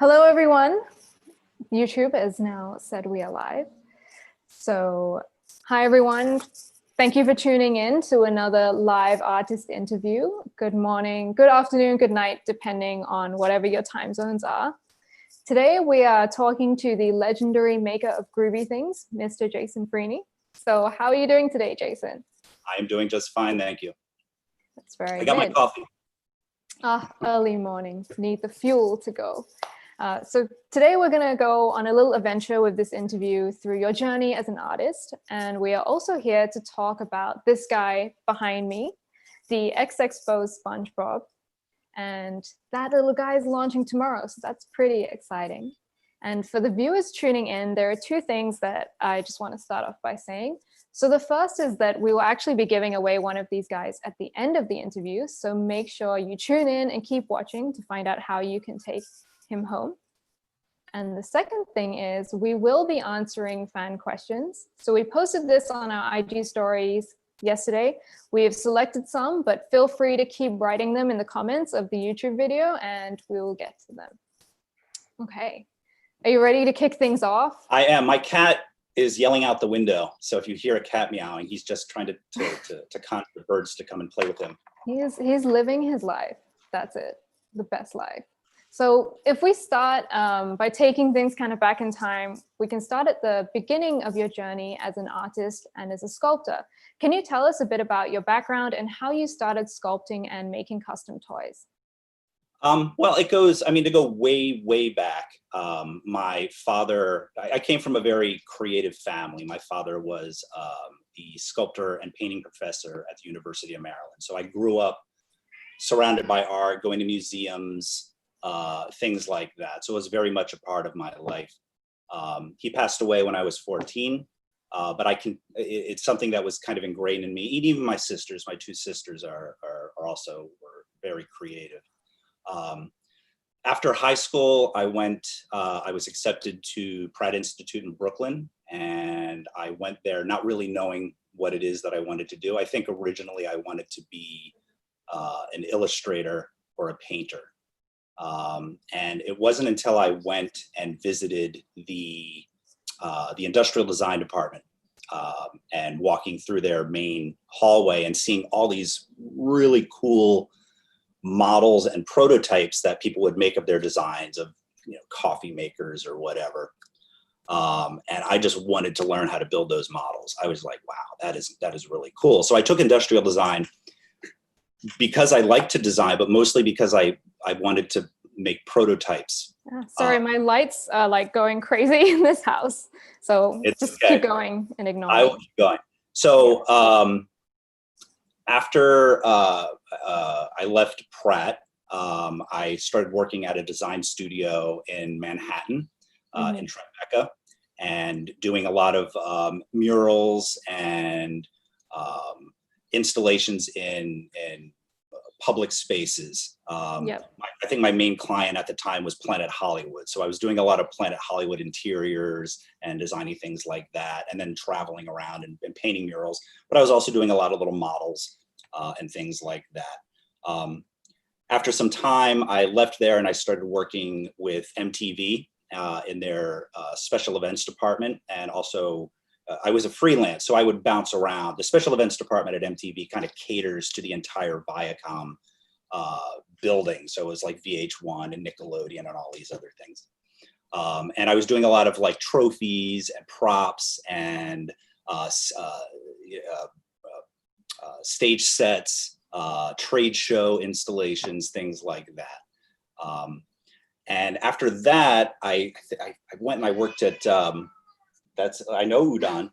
Hello, everyone. YouTube has now said we are live. So, hi, everyone. Thank you for tuning in to another live artist interview. Good morning, good afternoon, good night, depending on whatever your time zones are. Today, we are talking to the legendary maker of groovy things, Mr. Jason Freeny. So, how are you doing today, Jason? I am doing just fine, thank you. That's very good. I got my coffee. Early morning, need the fuel to go. So today we're going to go on a little adventure with this interview through your journey as an artist. And we are also here to talk about this guy behind me, the XXPOSED Spongebob. And that little guy is launching tomorrow, so that's pretty exciting. And for the viewers tuning in, there are two things that I just want to start off by saying. So the first is that we will actually be giving away one of these guys at the end of the interview. So make sure you tune in and keep watching to find out how you can take him home. And the second thing is we will be answering fan questions. So we posted this on our IG stories yesterday. We have selected some, but feel free to keep writing them in the comments of the YouTube video and we will get to them. Okay. Are you ready to kick things off? I am. My cat is yelling out the window. So if you hear a cat meowing, he's just trying to conjure birds to come and play with him. He's living his life. That's it. The best life. So if we start by taking things kind of back in time, we can start at the beginning of your journey as an artist and as a sculptor. Can you tell us a bit about your background and how you started sculpting and making custom toys? Well, it goes, to go way, way back. My father, I came from a very creative family. My father was the sculptor and painting professor at the University of Maryland. So I grew up surrounded by art, going to museums, things like that. So it was very much a part of my life. He passed away when I was 14, but it's something that was kind of ingrained in me. Even my sisters, my two sisters are also were very creative. After high school, I was accepted to Pratt Institute in Brooklyn, and I went there not really knowing what it is that I wanted to do. I think originally I wanted to be an illustrator or a painter. And it wasn't until I went and visited the industrial design department and walking through their main hallway and seeing all these really cool models and prototypes that people would make of their designs of, coffee makers or whatever. And I just wanted to learn how to build those models. I was like, wow, that is really cool. So I took industrial design because I like to design, but mostly because I wanted to make prototypes. Sorry, my lights are like going crazy in this house. So just keep going and ignore I will keep going. So after I left Pratt, I started working at a design studio in Manhattan, in Tribeca, and doing a lot of murals and installations in public spaces. I think my main client at the time was Planet Hollywood. So I was doing a lot of Planet Hollywood interiors and designing things like that, and then traveling around and painting murals. But I was also doing a lot of little models and things like that. After some time, I left there and I started working with MTV in their special events department, and also I was a freelance, so I would bounce around. The special events department at MTV kind of caters to the entire Viacom building. So it was like VH1 and Nickelodeon and all these other things. And I was doing a lot of like trophies and props and stage sets, trade show installations, things like that. And after that, I went and I worked at, I know Udon.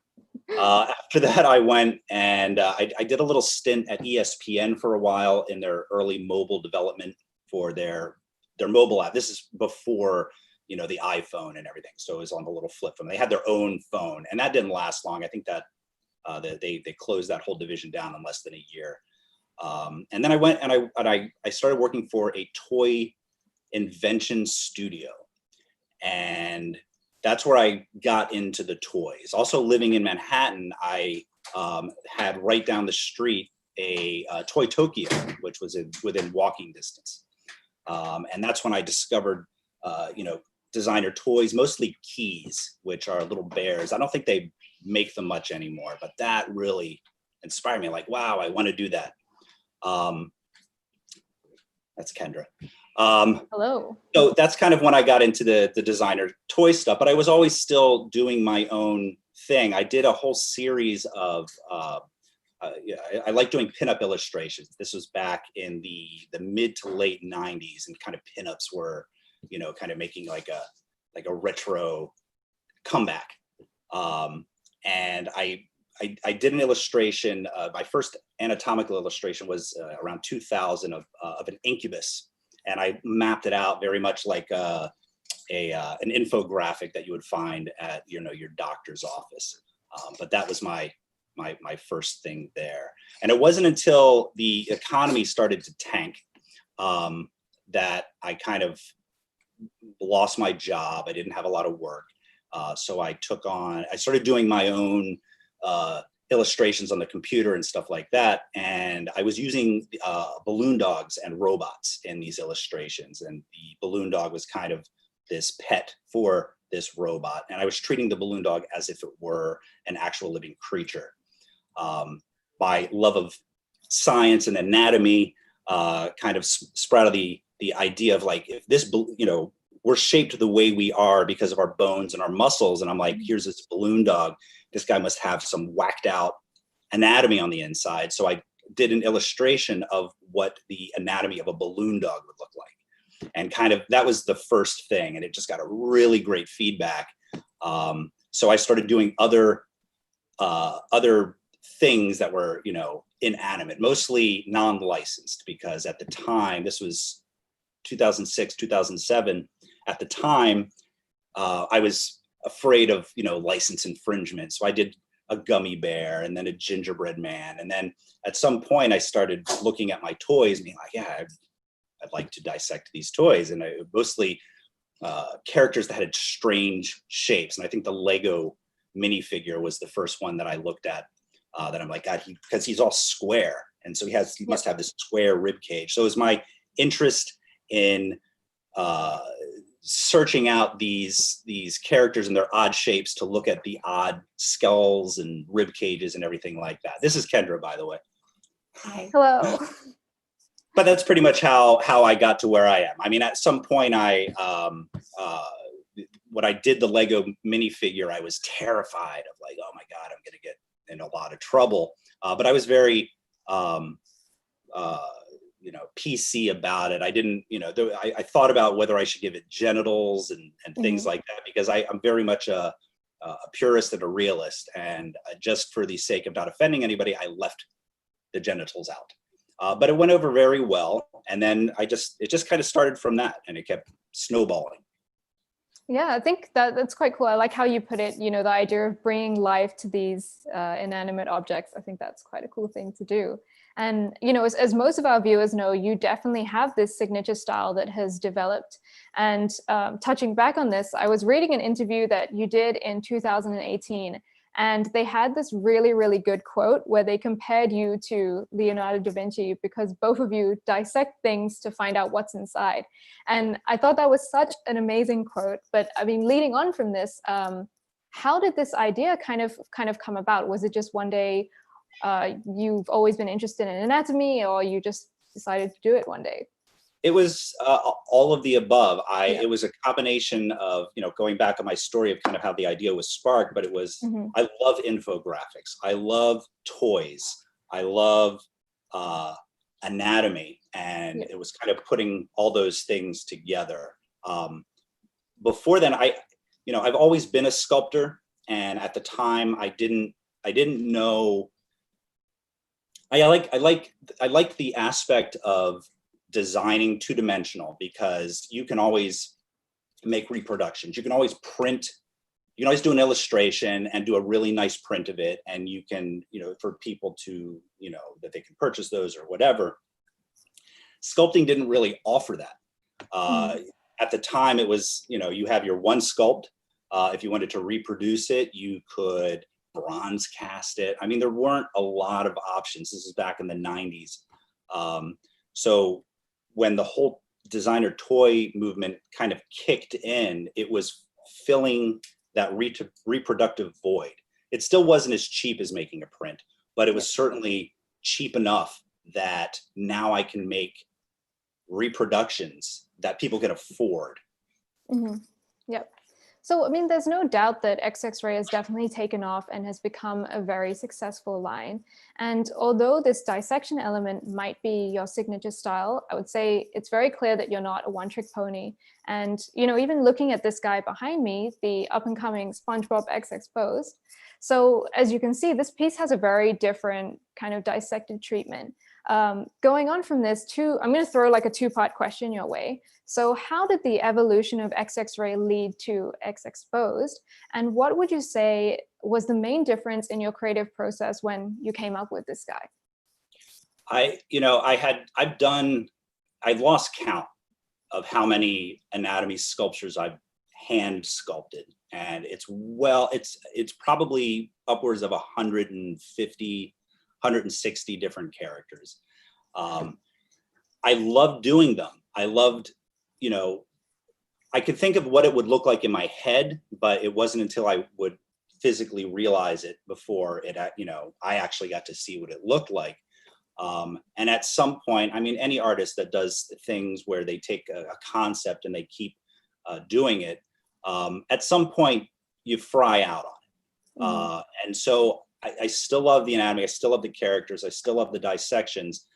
After that, I went and I did a little stint at ESPN for a while in their early mobile development for their mobile app. This is before, the iPhone and everything. So it was on the little flip phone. They had their own phone, and that didn't last long. I think that they closed that whole division down in less than a year. And then I went and I started working for a toy invention studio, and that's where I got into the toys. Also living in Manhattan, I had right down the street a Toy Tokyo, which was within walking distance. And that's when I discovered you know, designer toys, mostly keys, which are little bears. I don't think they make them much anymore, but that really inspired me. Like, wow, I want to do that. That's Kendra. Hello. So that's kind of when I got into the designer toy stuff, but I was always still doing my own thing. I did a whole series of, yeah, I like doing pinup illustrations. This was back in the mid to late 90s, and kind of pinups were, you know, kind of making like a retro comeback. And I did an illustration. My first anatomical illustration was around 2000 of an incubus, and I mapped it out very much like an infographic that you would find at, you know, your doctor's office. But that was my first thing there. And it wasn't until the economy started to tank that I kind of lost my job. I didn't have a lot of work. So I started doing my own illustrations on the computer and stuff like that. And I was using balloon dogs and robots in these illustrations. And the balloon dog was kind of this pet for this robot. And I was treating the balloon dog as if it were an actual living creature. My love of science and anatomy kind of sprouted the idea of, like, if this, you know, we're shaped the way we are because of our bones and our muscles. And I'm like, here's this balloon dog. This guy must have some whacked out anatomy on the inside. So I did an illustration of what the anatomy of a balloon dog would look like. And kind of, that was the first thing. And it just got a really great feedback. So I started doing other things that were, you know, inanimate, mostly non-licensed, because at the time, this was 2006, 2007. At the time, I was afraid of, you know, license infringement. So I did a Gummybear, and then a gingerbread man. And then at some point I started looking at my toys and being like, yeah, I'd like to dissect these toys. And I mostly characters that had strange shapes. And I think the Lego minifigure was the first one that I looked at that I'm like, God, because he's all square. And so he must have this square rib cage. So it was my interest in searching out these characters and their odd shapes to look at the odd skulls and rib cages and everything like that. This is Kendra, by the way. Hi. Hello. But that's pretty much how I got to where I am. I mean, at some point when I did the Lego minifigure, I was terrified of, like, oh my God, I'm going to get in a lot of trouble. But I was very, you know, PC about it. I didn't, you know, I thought about whether I should give it genitals and things like that, because I'm very much a purist and a realist. And just for the sake of not offending anybody, I left the genitals out. But it went over very well. And then it just kind of started from that, and it kept snowballing. Yeah, I think that's quite cool. I like how you put it, you know, the idea of bringing life to these inanimate objects. I think that's quite a cool thing to do. And, you know, as most of our viewers know, you definitely have this signature style that has developed. And touching back on this, I was reading an interview that you did in 2018, and they had this really, really good quote where they compared you to Leonardo da Vinci, because both of you dissect things to find out what's inside. And I thought that was such an amazing quote. But I mean, leading on from this, how did this idea kind of come about? Was it just one day you've always been interested in anatomy, or you just decided to do it one day? It was all of the above. It was a combination of, you know, going back on my story of kind of how the idea was sparked, but it was, I love infographics. I love toys. I love anatomy. And it was kind of putting all those things together. Before then, I've always been a sculptor. And at the time I didn't know, I like the aspect of designing two-dimensional, because you can always make reproductions. You can always print, you can always do an illustration and do a really nice print of it. And you can, you know, for people to, you know, that they can purchase those or whatever. Sculpting didn't really offer that. At the time it was, you know, you have your one sculpt. If you wanted to reproduce it, you could bronze cast it. I mean, there weren't a lot of options. This is back in the 90s. So when the whole designer toy movement kind of kicked in, it was filling that reproductive void. It still wasn't as cheap as making a print, but it was certainly cheap enough that now I can make reproductions that people can afford. Mm-hmm. Yep. So, I mean, there's no doubt that XXRAY has definitely taken off and has become a very successful line. And although this dissection element might be your signature style, I would say it's very clear that you're not a one-trick pony. And, you know, even looking at this guy behind me, the up-and-coming Spongebob XXPOSED. So as you can see, this piece has a very different kind of dissected treatment. Going on from this, I'm going to throw like a two-part question your way. So how did the evolution of XXRAY lead to XXPOSED? And what would you say was the main difference in your creative process when you came up with this guy? I've lost count of how many anatomy sculptures I've hand sculpted. And it's probably upwards of 150, 160 different characters. I loved doing them. I loved, I could think of what it would look like in my head, but it wasn't until I would physically realize it before I actually got to see what it looked like. And at some point, I mean, any artist that does things where they take a concept and they keep doing it, at some point you fry out on it. And so I still love the anatomy. I still love the characters. I still love the dissections.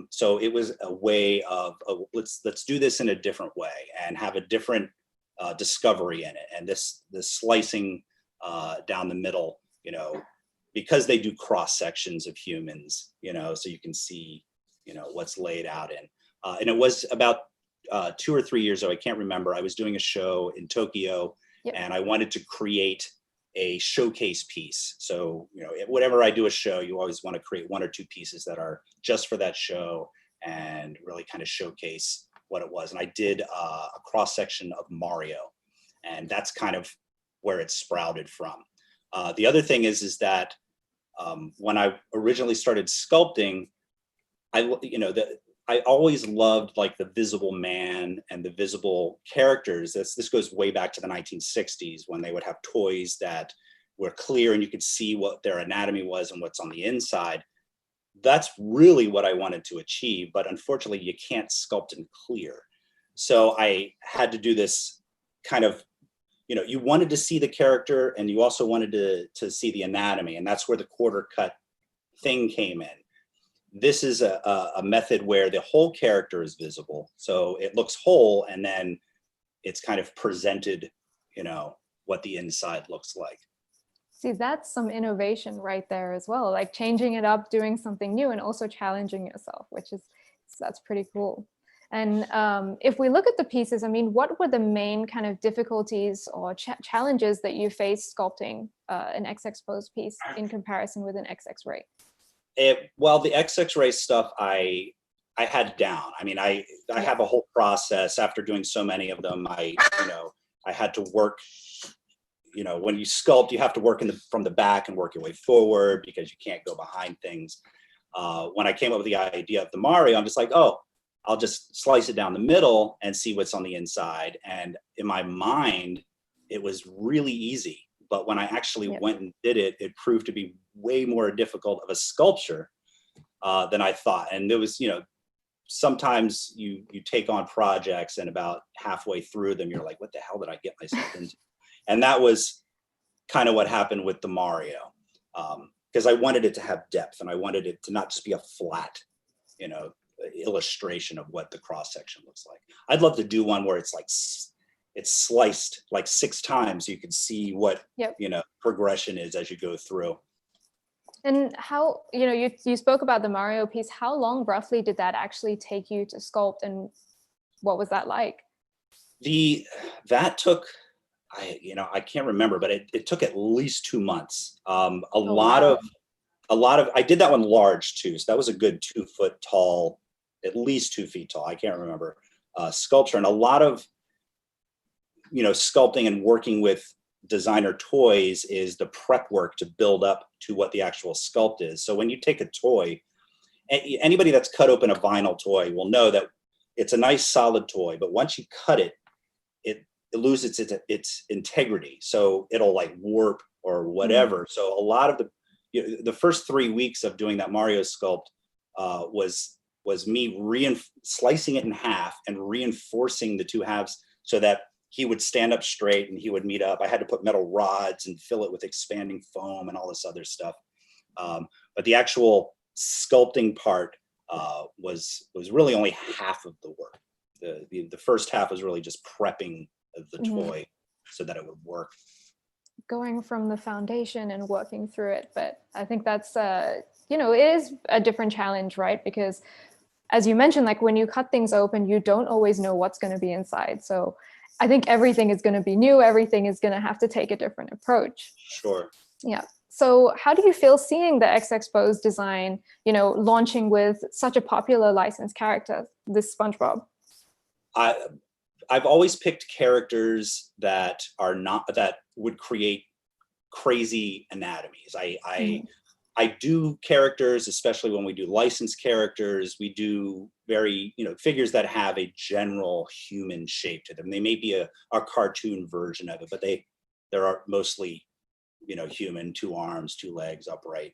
So it was a way of let's do this in a different way and have a different discovery in it. And this slicing down the middle, because they do cross sections of humans, so you can see, what's laid out in. And it was about 2 or 3 years ago, I can't remember. I was doing a show in Tokyo, and I wanted to create a showcase piece. So, whenever I do a show, you always want to create 1 or 2 pieces that are just for that show and really kind of showcase what it was. And I did a cross section of Mario, and that's kind of where it sprouted from. The other thing is that when I originally started sculpting, I always loved like the visible man and the visible characters. This goes way back to the 1960s when they would have toys that were clear and you could see what their anatomy was and what's on the inside. That's really what I wanted to achieve, but unfortunately you can't sculpt in clear. So I had to do this kind of, you wanted to see the character and you also wanted to see the anatomy, and that's where the quarter cut thing came in. This is a method where the whole character is visible. So it looks whole, and then it's kind of presented, what the inside looks like. See, that's some innovation right there as well, like changing it up, doing something new, and also challenging yourself, that's pretty cool. And if we look at the pieces, I mean, what were the main kind of difficulties or challenges that you faced sculpting an XXPOSED piece in comparison with an XXRAY? Well, the XXRAY stuff I had down. I mean, I have a whole process after doing so many of them. I had to work, when you sculpt, you have to work from the back and work your way forward because you can't go behind things. When I came up with the idea of the Mario, I'm just like, oh, I'll just slice it down the middle and see what's on the inside. And in my mind, it was really easy. But when I actually went and did it, it proved to be way more difficult of a sculpture than I thought. And there was, sometimes you take on projects and about halfway through them, you're like, what the hell did I get myself into? And that was kind of what happened with the Mario, because I wanted it to have depth and I wanted it to not just be a flat, illustration of what the cross section looks like. I'd love to do one where it's like it's sliced like 6 times so you can see what progression is as you go through. And how, you spoke about the Mario piece. How long roughly did that actually take you to sculpt, and what was that like? That took, I can't remember, but it took at least 2 months. A lot of I did that one large too, so that was a good 2 foot tall, at least 2 feet tall, I can't remember, sculpture. And a lot of sculpting and working with designer toys is the prep work to build up to what the actual sculpt is. So when you take a toy, anybody that's cut open a vinyl toy will know that it's a nice solid toy, but once you cut it, it loses its integrity. So it'll like warp or whatever. So a lot of the first 3 weeks of doing that Mario sculpt was me slicing it in half and reinforcing the two halves so that he would stand up straight and he would meet up. I had to put metal rods and fill it with expanding foam and all this other stuff. But the actual sculpting part was really only half of the work. The first half was really just prepping the toy so that it would work. Going from the foundation and working through it. But I think that's, you know, it is a different challenge, right? Because as you mentioned, like when you cut things open, you don't always know what's going to be inside. So I think everything is going to be new. Everything is going to have to take a different approach. Sure. Yeah. So how do you feel seeing the XXPOSED design, you know, launching with such a popular licensed character, this SpongeBob? I've always picked characters that would create crazy anatomies. I do characters, especially when we do licensed characters, we do very, you know, figures that have a general human shape to them. They may be a cartoon version of it, but they're mostly, you know, human, 2 arms, 2 legs, upright.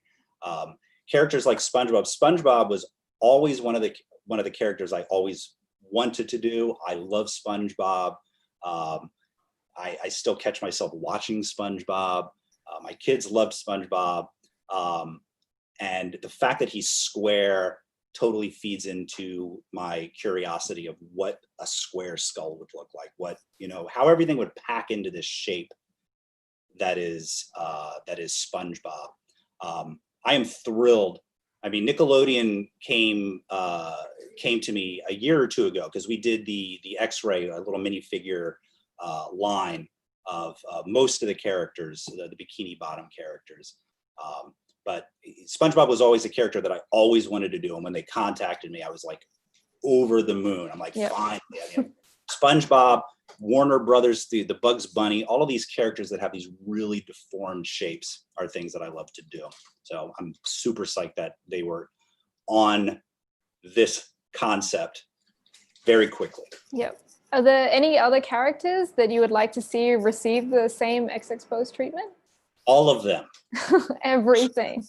Characters like SpongeBob. SpongeBob was always one of the characters I always wanted to do. I love SpongeBob. I still catch myself watching SpongeBob. My kids loved SpongeBob. And the fact that he's square totally feeds into my curiosity of what a square skull would look like, what, you know, how everything would pack into this shape that is SpongeBob. I am thrilled. I mean, Nickelodeon came to me a year or 2 ago because we did the XXRAY, a little minifigure line of most of the characters, the bikini bottom characters. But SpongeBob was always a character that I always wanted to do. And when they contacted me, I was like over the moon. I'm like, finally. I mean, SpongeBob, Warner Brothers, the Bugs Bunny, all of these characters that have these really deformed shapes are things that I love to do. So I'm super psyched that they were on this concept very quickly. Yep. Are there any other characters that you would like to see receive the same XXPOSED treatment? All of them. Everything.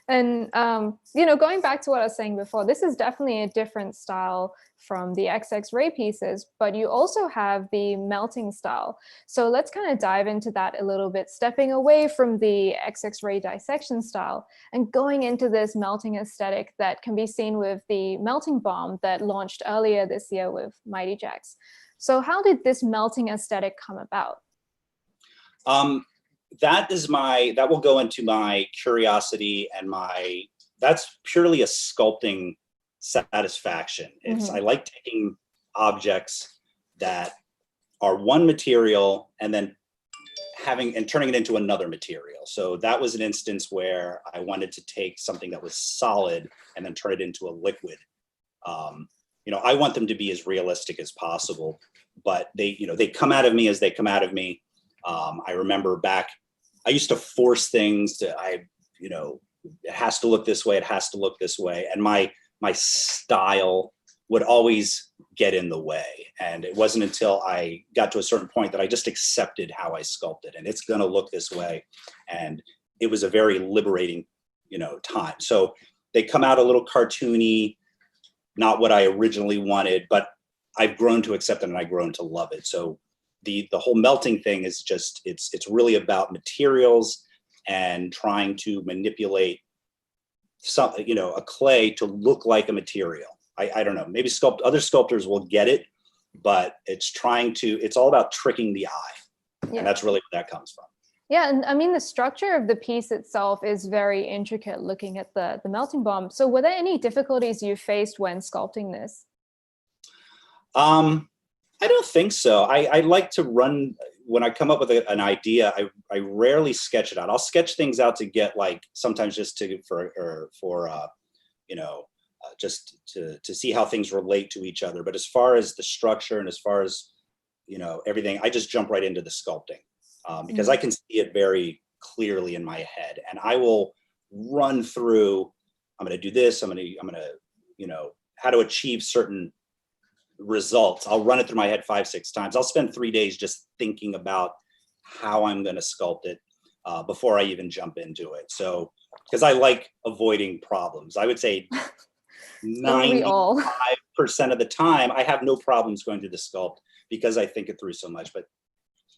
And, you know, going back to what I was saying before, this is definitely a different style from the XXRAY pieces, but you also have the melting style. So let's kind of dive into that a little bit, stepping away from the XXRAY dissection style and going into this melting aesthetic that can be seen with the melting bomb that launched earlier this year with Mighty Jaxx. So how did this melting aesthetic come about? That will go into my curiosity and that's purely a sculpting satisfaction. I like taking objects that are one material and then turning it into another material. So that was an instance where I wanted to take something that was solid and then turn it into a liquid. You know, I want them to be as realistic as possible, but they come out of me as they come out of me. I remember I used to force things it has to look this way, it has to look this way. And my style would always get in the way. And it wasn't until I got to a certain point that I just accepted how I sculpted and it's gonna look this way. And it was a very liberating, time. So they come out a little cartoony, not what I originally wanted, but I've grown to accept it and I've grown to love it. So the whole melting thing is just, it's really about materials and trying to manipulate something, a clay to look like a material. I don't know, maybe other sculptors will get it, but it's all about tricking the eye. Yeah. And that's really where that comes from. Yeah, and I mean, the structure of the piece itself is very intricate looking at the melting bomb. So were there any difficulties you faced when sculpting this? I don't think so. I like to run, when I come up with an idea, I rarely sketch it out. I'll sketch things out to get sometimes just just to see how things relate to each other. But as far as the structure and as far as, everything, I just jump right into the sculpting because I can see it very clearly in my head and I will run through, I'm going to do this. I'm going to, how to achieve certain results. I'll run it through my head 5-6 times. I'll spend 3 days just thinking about how I'm going to sculpt it before I even jump into it. So, because I like avoiding problems, I would say 95% of the time I have no problems going through the sculpt because I think it through so much. But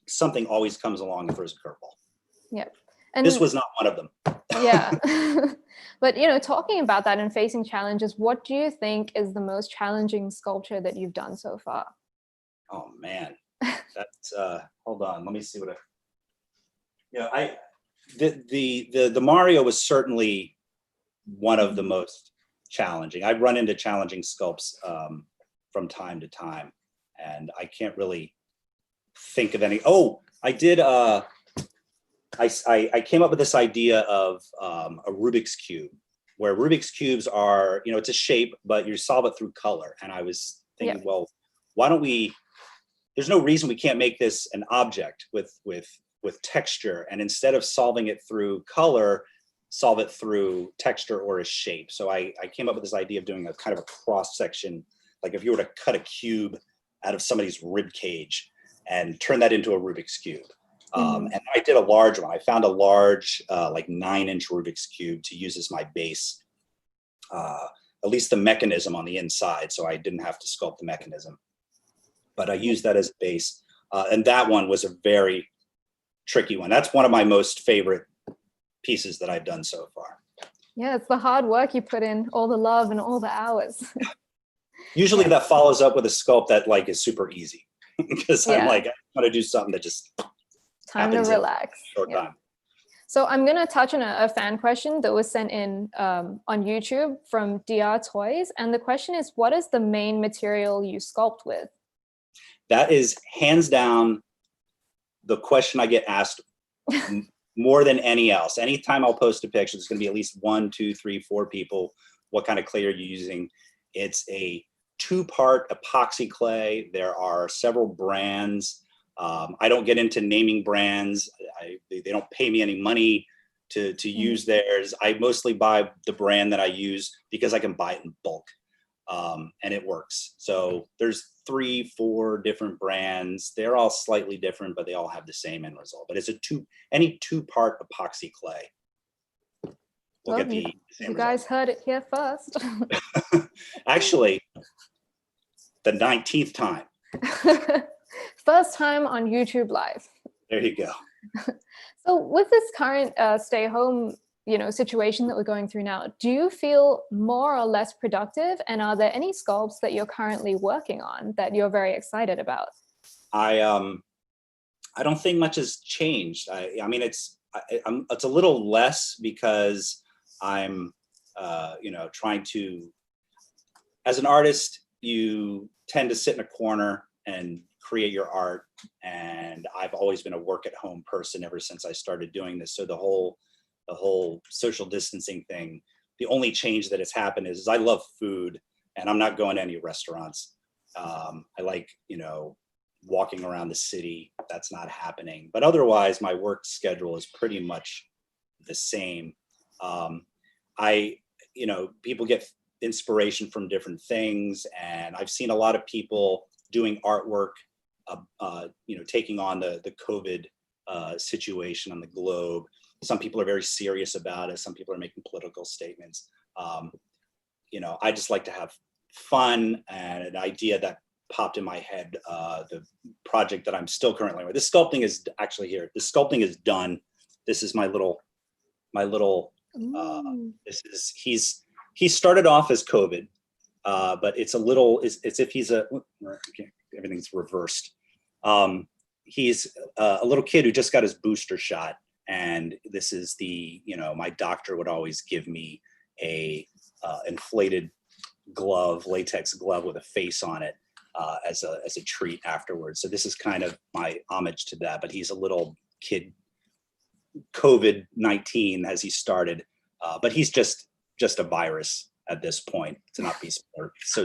something always comes along and throws a curveball. Yep. And this was not one of them. Yeah. But, you know, talking about that and facing challenges, what do you think is the most challenging sculpture that you've done so far? Oh man, that's hold on, let me see what the Mario was certainly one of the most challenging. I've run into challenging sculpts from time to time, and I can't really think of any. Oh, I did. I came up with this idea of a Rubik's Cube, where Rubik's Cubes are, you know, it's a shape, but you solve it through color. And I was thinking, well, why don't we, there's no reason we can't make this an object with texture. And instead of solving it through color, solve it through texture or a shape. So I came up with this idea of doing a kind of a cross section, like if you were to cut a cube out of somebody's rib cage and turn that into a Rubik's Cube. And I did a large one. I found a large, like 9-inch Rubik's Cube to use as my base, at least the mechanism on the inside. So I didn't have to sculpt the mechanism, but I used that as a base. And that one was a very tricky one. That's one of my most favorite pieces that I've done so far. Yeah, it's the hard work you put in, all the love and all the hours. Usually that follows up with a sculpt that like is super easy because I'm like, I want to do something that just time to relax. Short time. So I'm going to touch on a fan question that was sent in on YouTube from DR Toys. And the question is, what is the main material you sculpt with? That is hands down the question I get asked more than any else. Anytime I'll post a picture, there's going to be at least 1, 2, 3, 4 people. What kind of clay are you using? It's a 2-part epoxy clay. There are several brands. I don't get into naming brands. They don't pay me any money to use theirs. I mostly buy the brand that I use because I can buy it in bulk, and it works. So there's 3, 4 different brands. They're all slightly different, but they all have the same end result. But it's any 2-part epoxy clay will get the same you result. guys heard it here first. Actually, the 19th time. First time on YouTube Live. There you go. So with this current stay home, situation that we're going through now, do you feel more or less productive? And are there any sculpts that you're currently working on that you're very excited about? I don't think much has changed. I mean, it's a little less because I'm, trying to, as an artist, you tend to sit in a corner and create your art. And I've always been a work at home person ever since I started doing this. So the whole social distancing thing, the only change that has happened is I love food and I'm not going to any restaurants. I like, walking around the city. That's not happening. But otherwise, my work schedule is pretty much the same. People get inspiration from different things. And I've seen a lot of people doing artwork, taking on the COVID situation on the globe. Some people are very serious about it. Some people are making political statements. I just like to have fun, and an idea that popped in my head, the project that I'm still currently with. This sculpting is actually here. The sculpting is done. This is my little, he started off as COVID, but it's it's if he's everything's reversed. He's a little kid who just got his booster shot. And this is my doctor would always give me a inflated glove, latex glove with a face on it as a treat afterwards. So this is kind of my homage to that. But he's a little kid, COVID-19 as he started, but he's just a virus at this point to not be so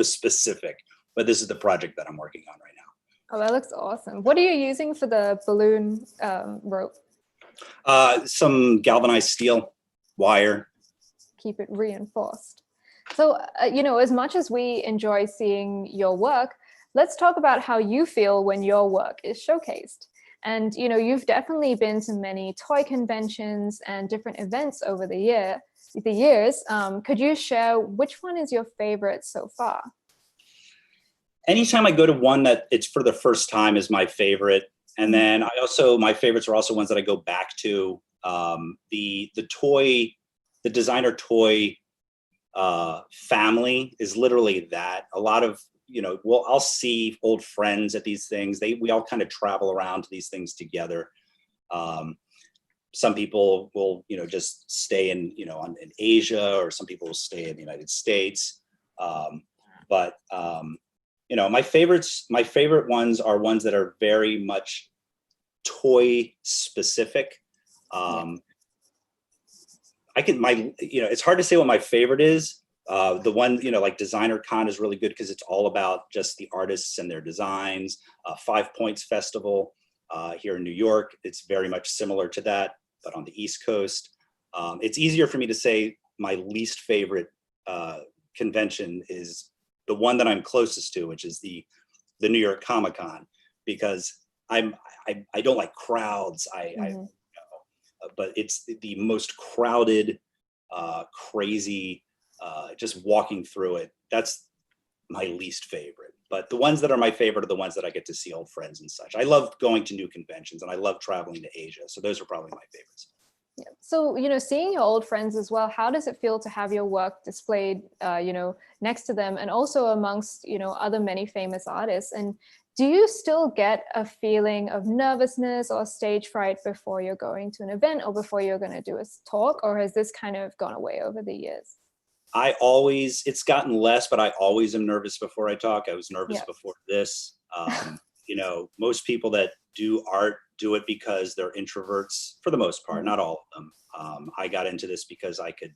specific. But this is the project that I'm working on right now. Oh, that looks awesome. What are you using for the balloon rope? Some galvanized steel wire. Keep it reinforced. So, as much as we enjoy seeing your work, let's talk about how you feel when your work is showcased. And, you've definitely been to many toy conventions and different events over the years. Could you share which one is your favorite so far? Anytime I go to one that it's for the first time is my favorite. And then my favorites are also ones that I go back to. The designer toy family is literally that. A lot of, I'll see old friends at these things. We all kind of travel around to these things together. Some people will, just stay in Asia, or some people will stay in the United States. My favorite ones are ones that are very much toy specific. It's hard to say what my favorite is. The one, like Designer Con is really good because it's all about just the artists and their designs. 5 Points Festival here in New York, it's very much similar to that, but on the East Coast. It's easier for me to say my least favorite convention is the one that I'm closest to, which is the New York Comic Con, because I don't like crowds. But it's the most crowded, crazy, just walking through it. That's my least favorite. But the ones that are my favorite are the ones that I get to see old friends and such. I love going to new conventions, and I love traveling to Asia. So those are probably my favorites. Yeah. So, seeing your old friends as well, how does it feel to have your work displayed, next to them, and also amongst, other many famous artists? And do you still get a feeling of nervousness or stage fright before you're going to an event or before you're going to do a talk, or has this kind of gone away over the years? It's gotten less, but I always am nervous before I talk. I was nervous before this. Most people that do art do it because they're introverts for the most part, not all of them. I got into this because I could,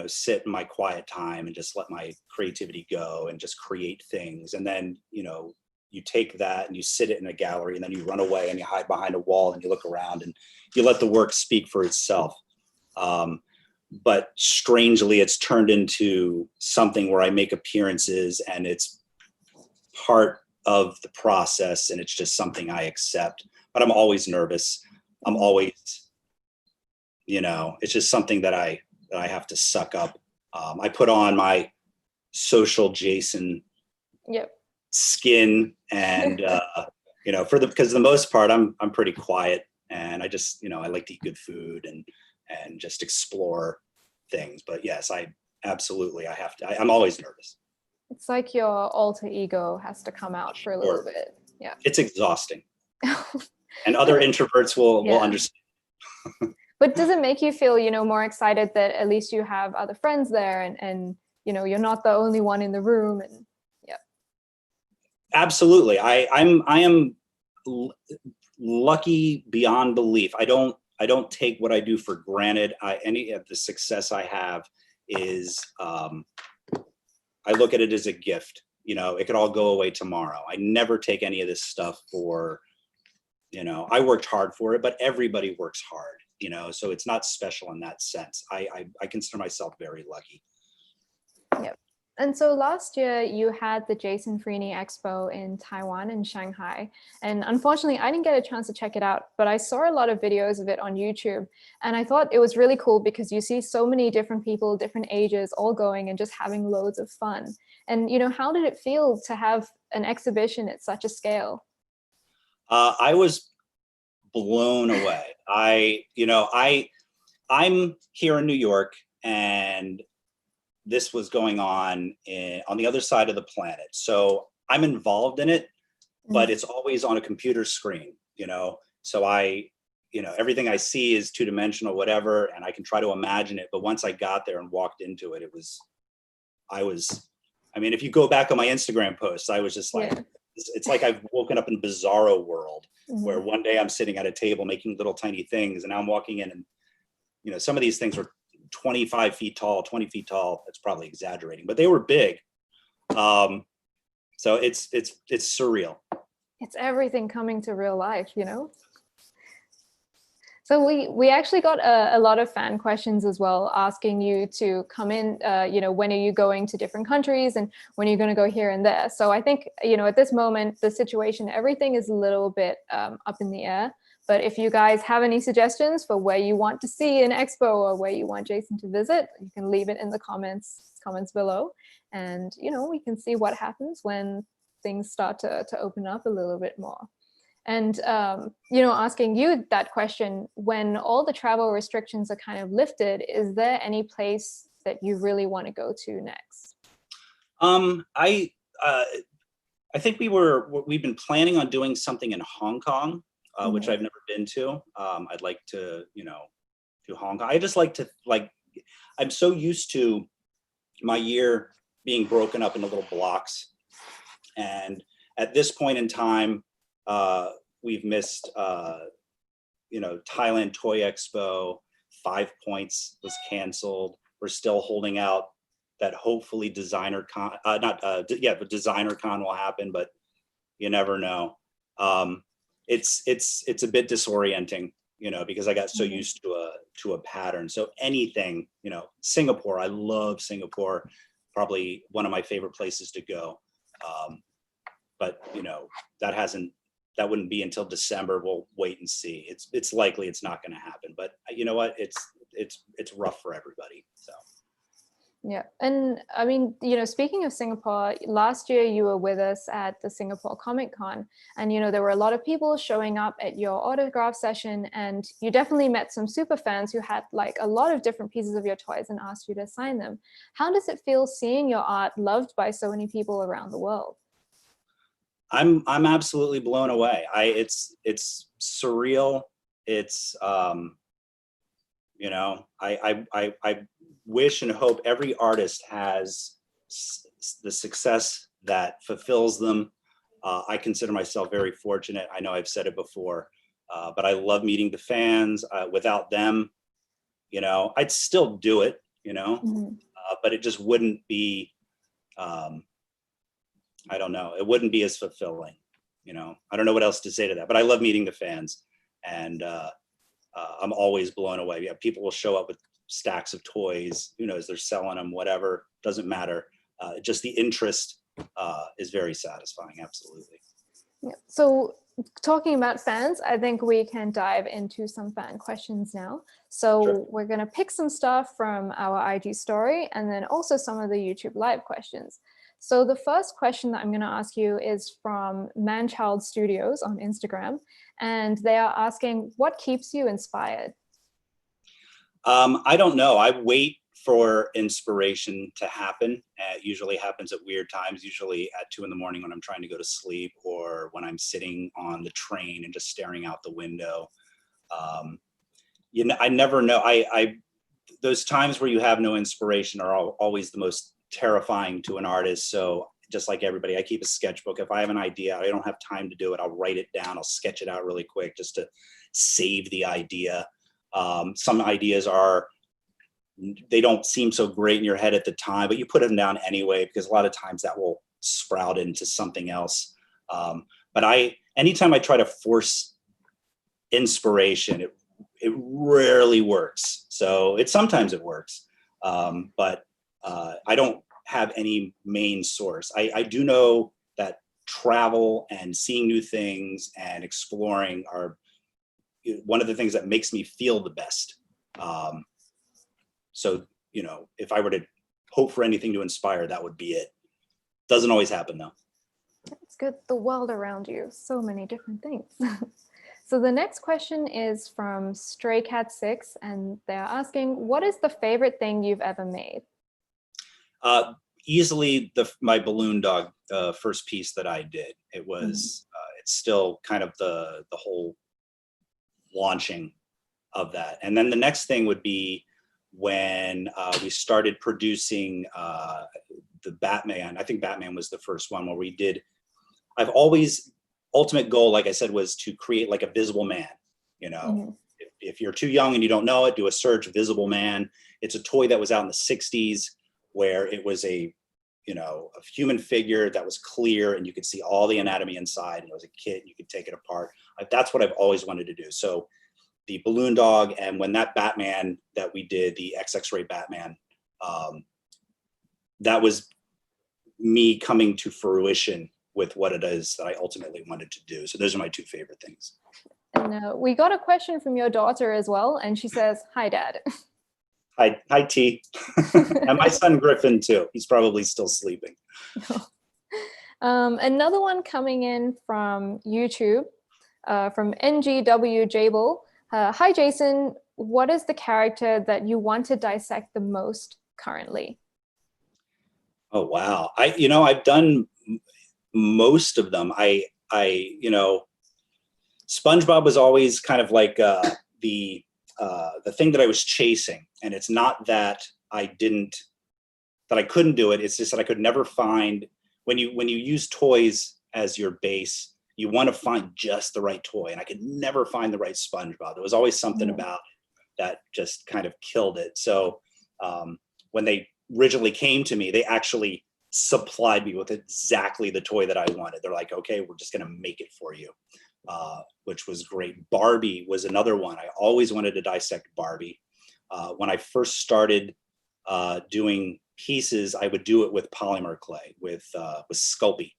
sit in my quiet time and just let my creativity go and just create things. And then, you take that and you sit it in a gallery, and then you run away and you hide behind a wall and you look around and you let the work speak for itself. But strangely, it's turned into something where I make appearances and it's part of the process, and it's just something I accept. But I'm always nervous. I'm always, it's just something that I have to suck up. I put on my social Jason skin, and because the most part I'm pretty quiet, and I just I like to eat good food and just explore things. But yes, I absolutely I'm always nervous. It's like your alter ego has to come out for a little bit. Yeah. It's exhausting. And other introverts will understand. But does it make you feel, more excited that at least you have other friends there, and you're not the only one in the room? And absolutely. I am lucky beyond belief. I don't take what I do for granted. Any of the success I have is I look at it as a gift. It could all go away tomorrow. I never take any of this stuff for, I worked hard for it, but everybody works hard, so it's not special in that sense. I consider myself very lucky. Yep. And so last year you had the Jason Freeny Expo in Taiwan and Shanghai. And unfortunately, I didn't get a chance to check it out, but I saw a lot of videos of it on YouTube. And I thought it was really cool because you see so many different people, different ages, all going and just having loads of fun. And, how did it feel to have an exhibition at such a scale? I was blown away. I'm here in New York, and this was going on on the other side of the planet. So I'm involved in it, but it's always on a computer screen, so everything I see is two-dimensional, whatever, and I can try to imagine it. But once I got there and walked into it, if you go back on my Instagram posts, I was just like, it's like I've woken up in bizarro world where one day I'm sitting at a table making little tiny things, and now I'm walking in, and some of these things were 25 feet tall, 20 feet tall. That's probably exaggerating, but they were big. So it's surreal. It's everything coming to real life, So we actually got a lot of fan questions as well, asking you to come in, when are you going to different countries and when are you going to go here and there? So I think, at this moment, the situation, everything is a little bit up in the air. But if you guys have any suggestions for where you want to see an expo or where you want Jason to visit, you can leave it in the comments below. And, we can see what happens when things start to open up a little bit more. And, asking you that question, when all the travel restrictions are kind of lifted, is there any place that you really want to go to next? I think we've been planning on doing something in Hong Kong, which I've never been to. I'd like to, do Hong Kong. I just like to, I'm so used to my year being broken up into little blocks. And at this point in time, we've missed, Thailand Toy Expo, 5 Points was canceled. We're still holding out that hopefully Designer Con, but Designer Con will happen, but you never know. It's a bit disorienting, because I got so used to a pattern. So anything, Singapore, I love Singapore, probably one of my favorite places to go. But that wouldn't be until December. We'll wait and see. It's likely it's not going to happen, but you know what? It's rough for everybody. So. Yeah. And I mean, speaking of Singapore, last year you were with us at the Singapore Comic Con, and, there were a lot of people showing up at your autograph session, and you definitely met some super fans who had a lot of different pieces of your toys and asked you to sign them. How does it feel seeing your art loved by so many people around the world? I'm absolutely blown away. It's surreal. It's I wish and hope every artist has the success that fulfills them. I consider myself very fortunate. I know I've said it before, but I love meeting the fans. Without them, I'd still do it, but it just wouldn't be. I don't know. It wouldn't be as fulfilling, I don't know what else to say to that, but I love meeting the fans, and I'm always blown away. Yeah, people will show up with stacks of toys, who knows, they're selling them, whatever, doesn't matter. Just the interest is very satisfying. Absolutely. Yeah. So talking about fans, I think we can dive into some fan questions now. So Sure. We're going to pick some stuff from our IG story and then also some of the YouTube live questions. So the first question that I'm going to ask you is from Manchild Studios on Instagram, and they are asking, what keeps you inspired? I don't know. I wait for inspiration to happen. It usually happens at weird times, usually at 2 a.m. when I'm trying to go to sleep, or when I'm sitting on the train and just staring out the window. I never know. Those times where you have no inspiration are always the most terrifying to an artist. So just like everybody, I keep a sketchbook. If I have an idea, I don't have time to do it, I'll write it down. I'll sketch it out really quick just to save the idea. Some ideas they don't seem so great in your head at the time, but you put them down anyway, because a lot of times that will sprout into something else. But anytime I try to force inspiration, it rarely works. So sometimes it works, but I don't have any main source. I do know that travel and seeing new things and exploring are one of the things that makes me feel the best. So, if I were to hope for anything to inspire, that would be it. Doesn't always happen though. It's good. The world around you, so many different things. So the next question is from Stray Cat 6, and they're asking, what is the favorite thing you've ever made? Easily my balloon dog, first piece that I did. It was, it's still kind of the whole launching of that. And then the next thing would be when we started producing the Batman. I think Batman was the first one where we did, ultimate goal, like I said, was to create like a Visible Man. If you're too young and you don't know it, do a search, Visible Man. It's a toy that was out in the 60s where it was a human figure that was clear and you could see all the anatomy inside, and it was a kit and you could take it apart. That's what I've always wanted to do. So the balloon dog, and when that Batman that we did, the XXRAY Batman, that was me coming to fruition with what it is that I ultimately wanted to do. So those are my two favorite things. And we got a question from your daughter as well, and she says, "Hi, Dad." Hi, T. And my son Griffin too. He's probably still sleeping. Another one coming in from YouTube, from NGW Jable. Hi, Jason. What is the character that you want to dissect the most currently? Oh wow! I've done most of them. SpongeBob was always kind of like the thing that I was chasing, and it's not that I couldn't do it. It's just that I could never find, when you use toys as your base, you want to find just the right toy, and I could never find the right SpongeBob. There was always something about that just kind of killed it. So when they originally came to me, they actually supplied me with exactly the toy that I wanted. They're like, okay, we're just going to make it for you, which was great. Barbie was another one. I always wanted to dissect Barbie. When I first started doing pieces, I would do it with polymer clay, with Sculpting.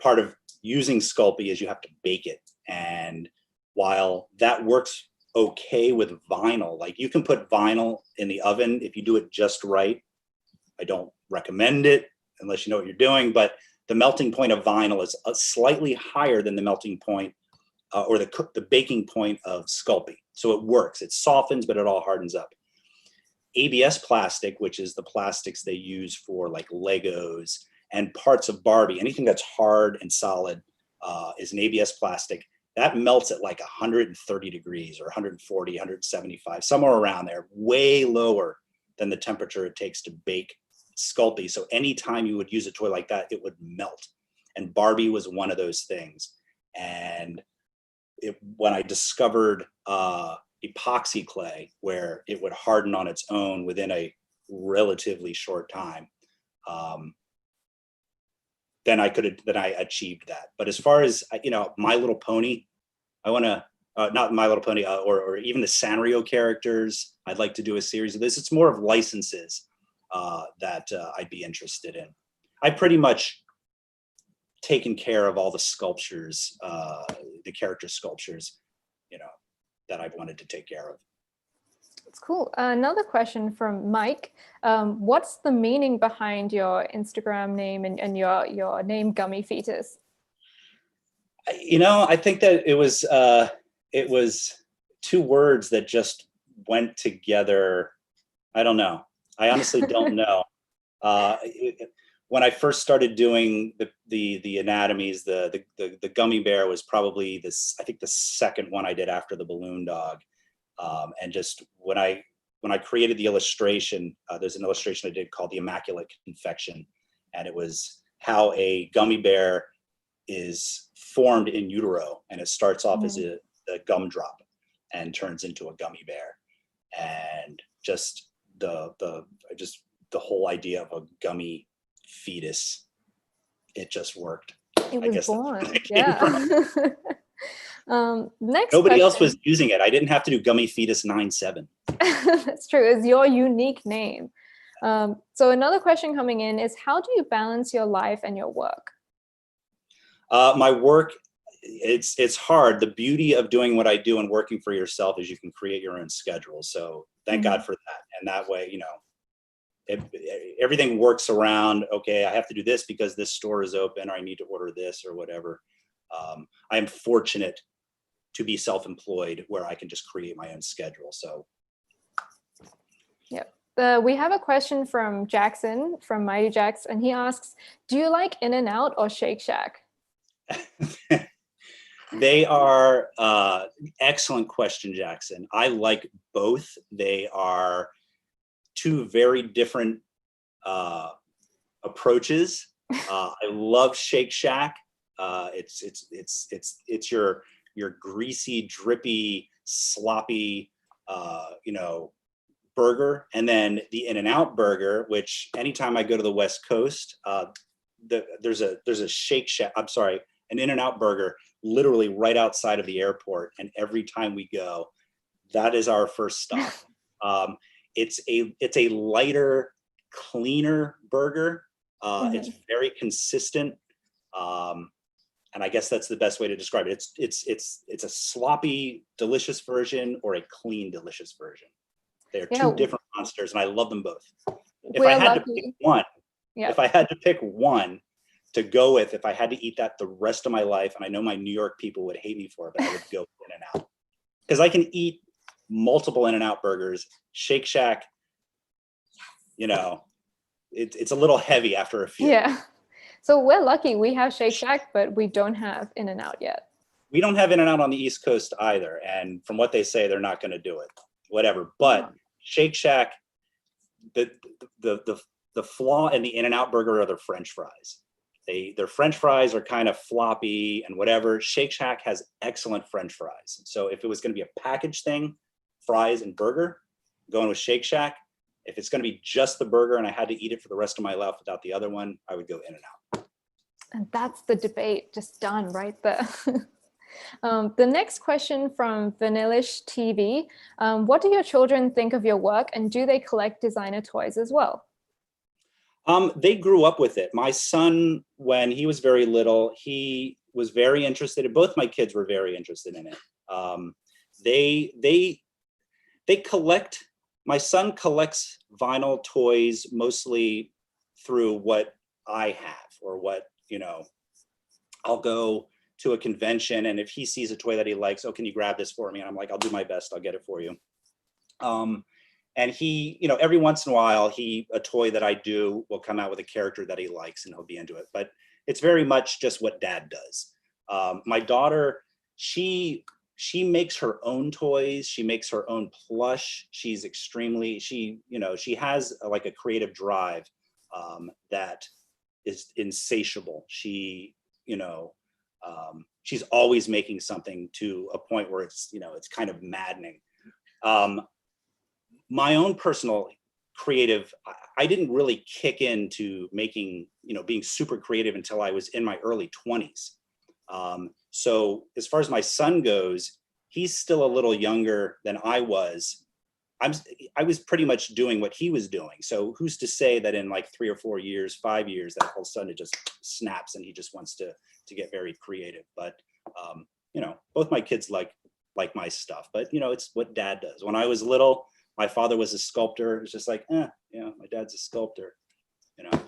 Part of using Sculpting is you have to bake it. And while that works okay with vinyl, like you can put vinyl in the oven if you do it just right. I don't recommend it unless you know what you're doing, but the melting point of vinyl is slightly higher than the melting point or the baking point of Sculpting. So it works, it softens, but it all hardens up. ABS plastic, which is the plastics they use for like Legos and parts of Barbie, anything that's hard and solid is an ABS plastic. That melts at like 130 degrees or 140, 175, somewhere around there, way lower than the temperature it takes to bake Sculpting. So anytime you would use a toy like that, it would melt. And Barbie was one of those things. And when I discovered epoxy clay, where it would harden on its own within a relatively short time, then I achieved that. But as far as, My Little Pony, I want to, not My Little Pony, or even the Sanrio characters, I'd like to do a series of this. It's more of licenses that I'd be interested in. I pretty much taken care of all the sculptures, the character sculptures, that I've wanted to take care of. That's cool. Another question from Mike. What's the meaning behind your Instagram name and your name Gummy Fetus? I think that it was two words that just went together. I don't know. I honestly don't know. When I first started doing the anatomies, the Gummybear was probably I think the second one I did after the balloon dog. And just when I created the illustration, there's an illustration I did called the Immaculate Confection, and it was how a gummy bear is formed in utero, and it starts off as a gumdrop and turns into a gummy bear, and just the whole idea of a gummy fetus, it just worked. It was born. Yeah. Next Nobody question. else was using it. I didn't have to do Gummy Fetus 9-7. That's true. It's your unique name. So another question coming in is, how do you balance your life and your work? My work, it's hard. The beauty of doing what I do and working for yourself is you can create your own schedule. So thank God for that. And that way, everything works around, okay, I have to do this because this store is open, or I need to order this or whatever. I am fortunate to be self-employed where I can just create my own schedule. So. Yep. We have a question from Jackson from Mighty Jaxx, and he asks, do you like In-N-Out or Shake Shack? They are excellent question, Jackson. I like both. They are two very different approaches. I love Shake Shack. It's your greasy, drippy, sloppy, burger, and then the In-N-Out burger, which anytime I go to the West Coast, there's a Shake Shack. I'm sorry, an In-N-Out burger literally right outside of the airport, and every time we go, That is our first stop. It's a lighter, cleaner burger. It's very consistent. And I guess that's the best way to describe it. It's a sloppy, delicious version or a clean, delicious version. They're two different monsters, and I love them both. If I had to pick one, if I had to pick one to go with, if I had to eat that the rest of my life, and I know my New York people would hate me for it, but I would go In-N-Out. Because I can eat multiple In-N-Out burgers. Shake Shack, you know, it's a little heavy after a few. Yeah. So we're lucky. We have Shake Shack, but we don't have In-N-Out yet. We don't have In-N-Out on the East Coast either. And from what they say, they're not going to do it. Whatever. But Shake Shack, the flaw in the In-N-Out burger are their French fries. Their French fries are kind of floppy and whatever. Shake Shack has excellent French fries. So if it was going to be a package thing, fries and burger, going with Shake Shack. If it's going to be just the burger and I had to eat it for the rest of my life without the other one, I would go In-N-Out. And that's the debate just done right there. The next question from Vanillish TV. What do your children think of your work, and do they collect designer toys as well? They grew up with it. My son, when he was very little, he was very interested. Both my kids were very interested in it. They collect. My son collects vinyl toys mostly through what I have, or what, I'll go to a convention, and if he sees a toy that he likes, oh, can you grab this for me? And I'm like, I'll do my best, I'll get it for you. And he, every once in a while, a toy that I do will come out with a character that he likes and he'll be into it. But it's very much just what Dad does. My daughter, she makes her own toys. She makes her own plush. She's extremely, she has like a creative drive that is insatiable. She's always making something to a point where it's kind of maddening. My own personal creative, I didn't really kick into making, being super creative until I was in my early 20s. So as far as my son goes, he's still a little younger than I was. I was pretty much doing what he was doing. So who's to say that in like 3 or 4 years, 5 years, that all of a sudden it just snaps and he just wants to get very creative. But, both my kids like my stuff, but it's what Dad does. When I was little, my father was a sculptor. It's just like, my dad's a sculptor.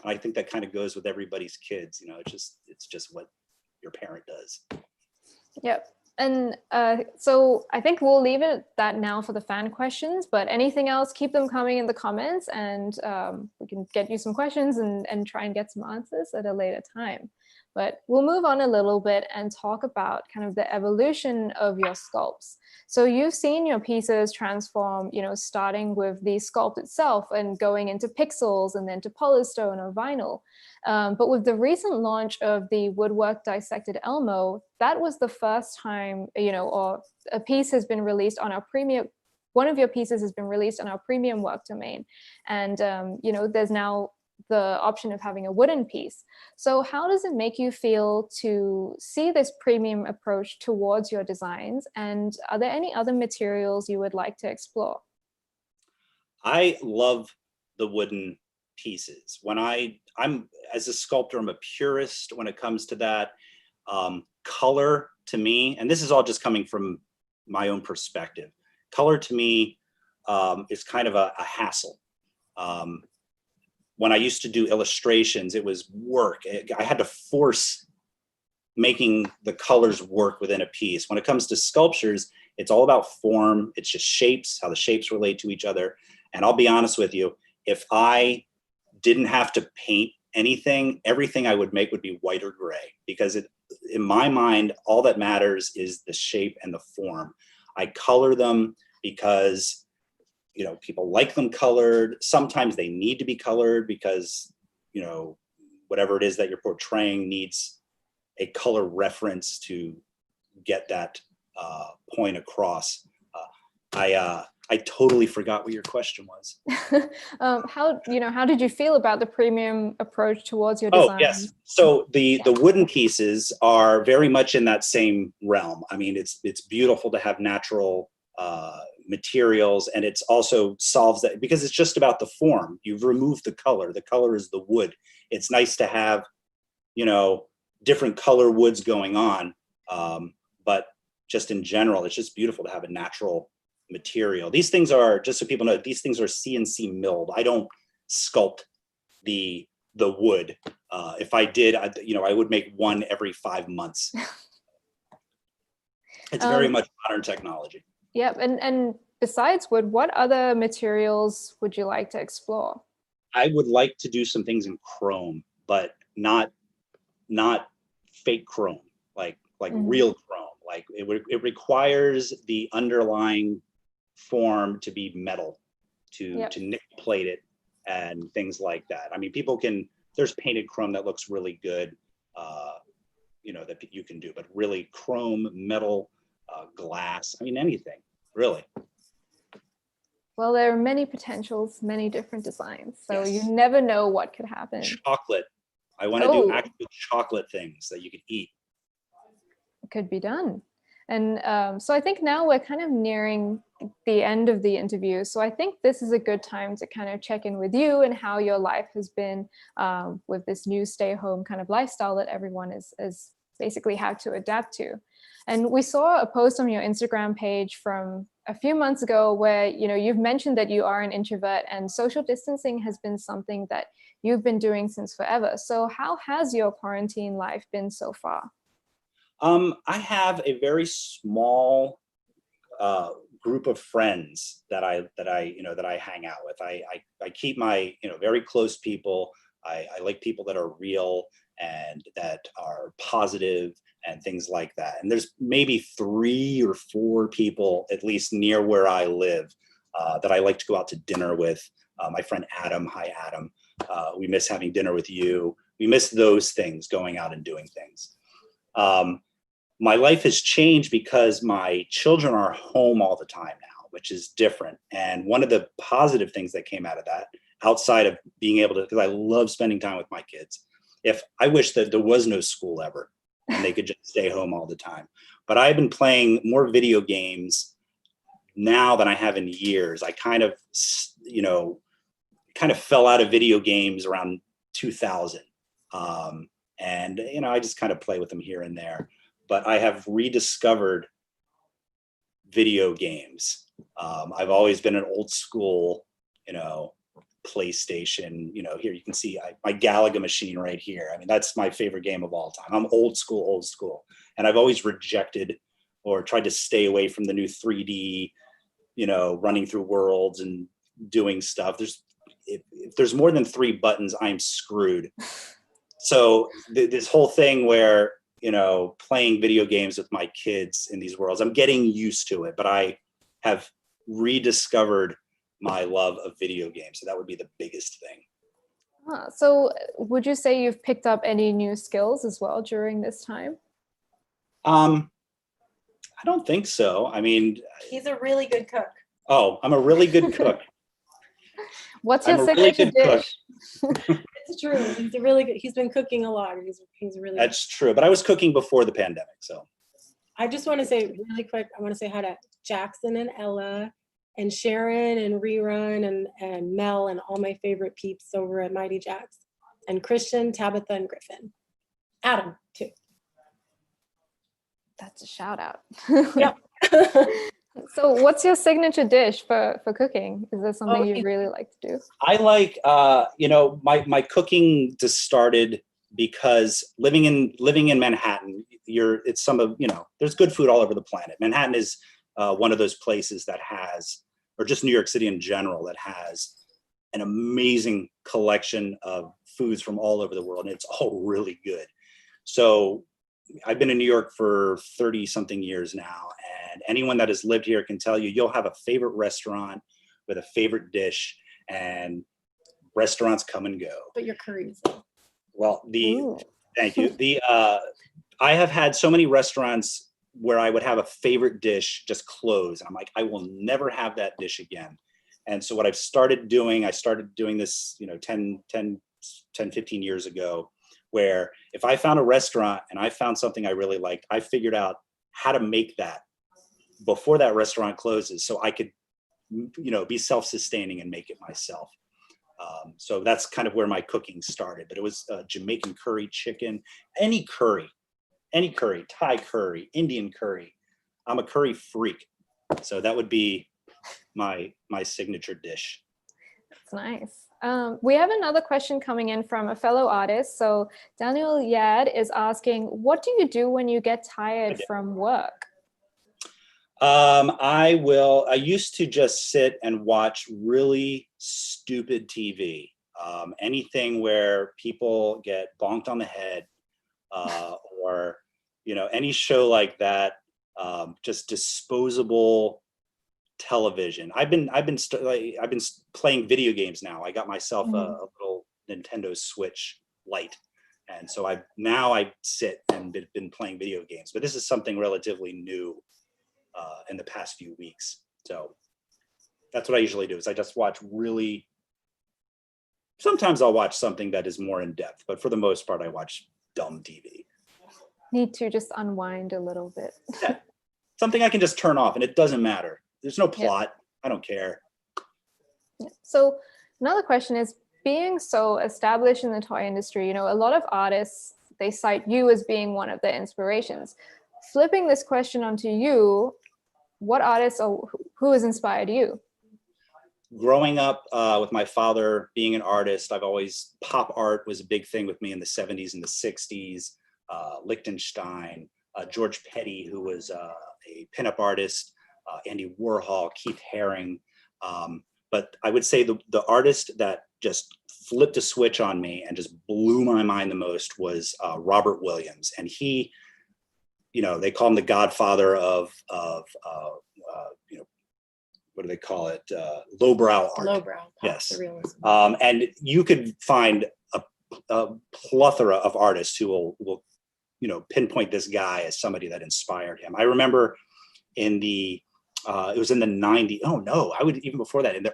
I think that kind of goes with everybody's kids. It's just what your parent does. Yep. And so I think we'll leave it at that now for the fan questions, but anything else, keep them coming in the comments, and we can get you some questions and try and get some answers at a later time. But we'll move on a little bit and talk about kind of the evolution of your sculpts. So you've seen your pieces transform, starting with the sculpt itself and going into pixels and then to polystone or vinyl. But with the recent launch of the woodwork dissected Elmo, that was the first time, or a piece has been released on our premium. One of your pieces has been released on our premium work domain. And, there's now the option of having a wooden piece. So how does it make you feel to see this premium approach towards your designs? And are there any other materials you would like to explore? I love the wooden pieces. When I'm as a sculptor, I'm a purist when it comes to that. Color to me, and this is all just coming from my own perspective, color to me is kind of a hassle. When I used to do illustrations, it was work. I had to force making the colors work within a piece. When it comes to sculptures, it's all about form. It's just shapes, how the shapes relate to each other. And I'll be honest with you, if I didn't have to paint anything, everything I would make would be white or gray, because in my mind, all that matters is the shape and the form. I color them because people like them colored. Sometimes they need to be colored because, whatever it is that you're portraying needs a color reference to get that point across. I totally forgot what your question was. How did you feel about the premium approach towards your design? Oh, yes. So the wooden pieces are very much in that same realm. I mean, it's beautiful to have natural materials, and it's also solves that because it's just about the form. You've removed the color. The color is the wood. It's nice to have, you know, different color woods going on. But just in general, it's just beautiful to have a natural material. These things are, just so people know, these things are CNC milled. I don't sculpt the wood. If I did, I would make one every 5 months. It's very much modern technology. Yep. And besides wood, what other materials would you like to explore? I would like to do some things in chrome, but not fake chrome, like real chrome. Like it requires the underlying form to be metal, to nickel plate it and things like that. I mean, there's painted chrome that looks really good, that you can do, but really chrome, metal, glass, I mean, anything, really. Well, there are many potentials, many different designs. So Yes. you never know what could happen. Chocolate. I want to do actual chocolate things that you could eat. It could be done. And so I think now we're kind of nearing the end of the interview. So I think this is a good time to kind of check in with you and how your life has been with this new stay-home kind of lifestyle that everyone is basically had to adapt to. And we saw a post on your Instagram page from a few months ago where, you've mentioned that you are an introvert and social distancing has been something that you've been doing since forever. So how has your quarantine life been so far? I have a very small group of friends that I hang out with. I keep my, very close people. I like people that are real and that are positive and things like that. And there's maybe 3 or 4 people, at least near where I live, that I like to go out to dinner with. My friend Adam, hi Adam. We miss having dinner with you. We miss those things, going out and doing things. My life has changed because my children are home all the time now, which is different. And one of the positive things that came out of that, outside of being able to, because I love spending time with my kids. I wish that there was no school ever and they could just stay home all the time. But I've been playing more video games now than I have in years. I kind of fell out of video games around 2000. And I just kind of play with them here and there. But I have rediscovered video games. I've always been an old school, PlayStation. Here you can see my Galaga machine right here. I mean, that's my favorite game of all time. I'm old school. And I've always rejected or tried to stay away from the new 3D, running through worlds and doing stuff. If there's more than 3 buttons, I'm screwed. So this whole thing where, playing video games with my kids in these worlds, I'm getting used to it, but I have rediscovered my love of video games. So that would be the biggest thing. So would you say you've picked up any new skills as well during this time? I don't think so. I mean, he's a really good cook. Oh, I'm a really good cook. What's your signature dish? It's true. He's a really good. He's been cooking a lot. He's really. That's true. But I was cooking before the pandemic, so. I just want to say really quick. I want to say hi to Jackson and Ella, and Sharon and Rerun and Mel and all my favorite peeps over at Mighty Jaxx, and Christian, Tabitha, and Griffin. Adam too. That's a shout out. Yep. So what's your signature dish for cooking? Is there something you really like to do? I like, my cooking just started because living in Manhattan, there's good food all over the planet. Manhattan is one of those places that has, or just New York City in general, that has an amazing collection of foods from all over the world, and it's all really good. So I've been in New York for 30 something years now, and anyone that has lived here can tell you'll have a favorite restaurant with a favorite dish, and restaurants come and go. But your curries. Well, thank you. I have had so many restaurants where I would have a favorite dish just close. And I'm like, I will never have that dish again. And so what I started doing this, 10, 15 years ago, where if I found a restaurant and I found something I really liked, I figured out how to make that before that restaurant closes, so I could be self-sustaining and make it myself. So that's kind of where my cooking started. But it was Jamaican curry chicken, any curry, Thai curry, Indian curry. I'm a curry freak. So that would be my signature dish. That's nice. We have another question coming in from a fellow artist. So Daniel Yad is asking, what do you do when you get tired from work? I used to just sit and watch really stupid TV. Anything where people get bonked on the head, or, any show like that, just disposable television. I've been playing video games now. I got myself a little Nintendo Switch Lite. And so I sit and been playing video games, but this is something relatively new in the past few weeks. So that's what I usually do, is I just watch sometimes I'll watch something that is more in depth, but for the most part, I watch dumb TV. Need to just unwind a little bit. Yeah. Something I can just turn off and it doesn't matter. There's no plot. I don't care. Yeah. So another question is, being so established in the toy industry, a lot of artists, they cite you as being one of their inspirations. Flipping this question onto you, what artists or who has inspired you? Growing up with my father being an artist, pop art was a big thing with me in the 70s and the 60s. Lichtenstein, George Petty, who was a pinup artist, Andy Warhol, Keith Haring. But I would say the artist that just flipped a switch on me and just blew my mind the most was Robert Williams. And he, they call him the godfather of what do they call it? Lowbrow art. Lowbrow. Yes. Realism. And you could find a plethora of artists who will pinpoint this guy as somebody that inspired him. I remember it was in the 90s. Oh no, I would even before that, in the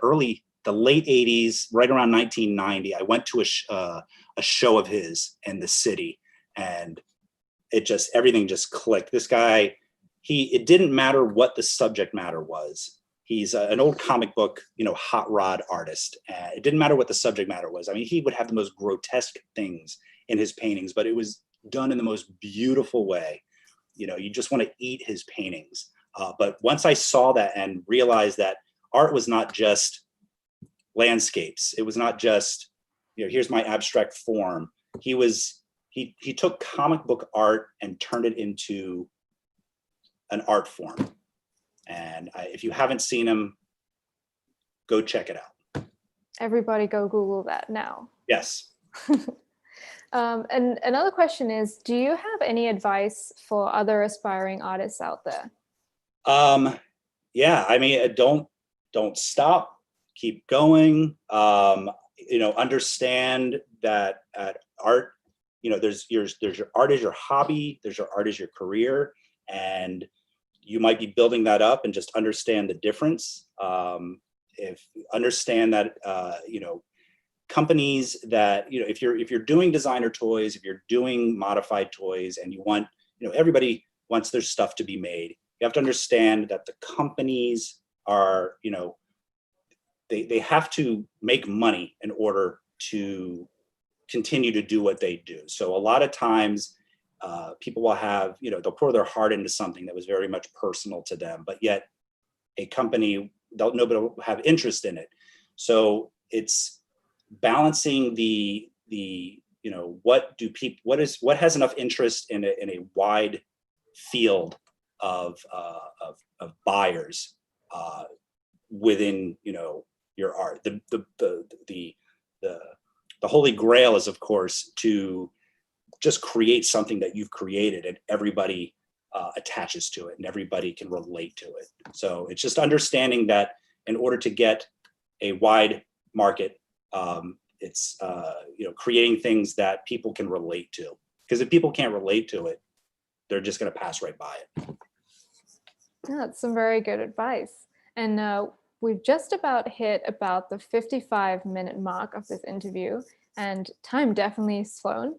late 80s, right around 1990, I went to a show of his in the city, and everything just clicked. This guy, it didn't matter what the subject matter was. He's an old comic book, hot rod artist. It didn't matter what the subject matter was. I mean, he would have the most grotesque things in his paintings, but it was done in the most beautiful way. You just want to eat his paintings. But once I saw that and realized that art was not just landscapes, it was not just, here's my abstract form. He took comic book art and turned it into an art form. And if you haven't seen him, go check it out. Everybody go Google that now. Yes. And another question is, do you have any advice for other aspiring artists out there? Yeah, I mean, don't stop, keep going. Understand that at art, there's your art is your hobby, there's your art is your career, and you might be building that up, and just understand the difference. If understand that, companies that, if you're doing designer toys, if you're doing modified toys, and you want, everybody wants their stuff to be made. You have to understand that the companies are, they have to make money in order to continue to do what they do. So a lot of times people will have, they'll pour their heart into something that was very much personal to them, but yet a company, nobody will have interest in it. So it's balancing what has enough interest in a wide field of buyers within your art. The holy grail is, of course, to just create something that you've created and everybody attaches to it and everybody can relate to it. So it's just understanding that in order to get a wide market, it's creating things that people can relate to. Because if people can't relate to it, they're just going to pass right by it. Yeah, that's some very good advice. And we've just about hit about the 55-minute mark of this interview, and time definitely has flown.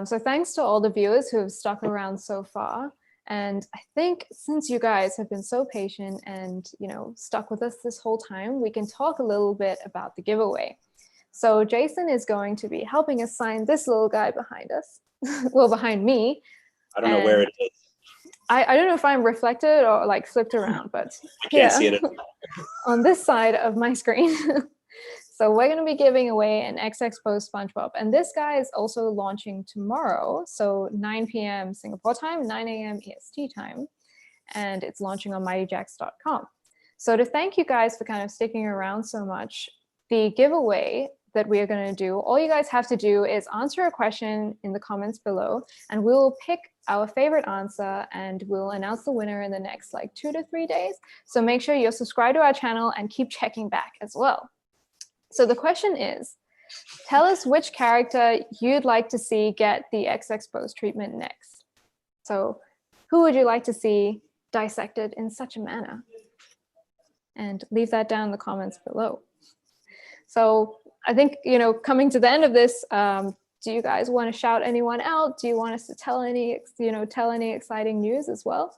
So thanks to all the viewers who have stuck around so far. And I think since you guys have been so patient and, stuck with us this whole time, we can talk a little bit about the giveaway. So Jason is going to be helping us sign this little guy behind us. Well, behind me. I don't know where it is. I don't know if I'm reflected or like flipped around, but I can't see it. On this side of my screen. So we're going to be giving away an XXPOSED Spongebob. And this guy is also launching tomorrow. So 9 p.m. Singapore time, 9 a.m. EST time. And it's launching on mightyjaxx.com. So to thank you guys for kind of sticking around so much, the giveaway that we are going to do, all you guys have to do is answer a question in the comments below, and we will pick our favorite answer and we'll announce the winner in the next like 2 to 3 days. So make sure you're subscribed to our channel and keep checking back as well. So the question is, tell us which character you'd like to see get the XXPOSED treatment next. So who would you like to see dissected in such a manner? And leave that down in the comments below. So I think, coming to the end of this, do you guys want to shout anyone out? Do you want us to tell any exciting news as well?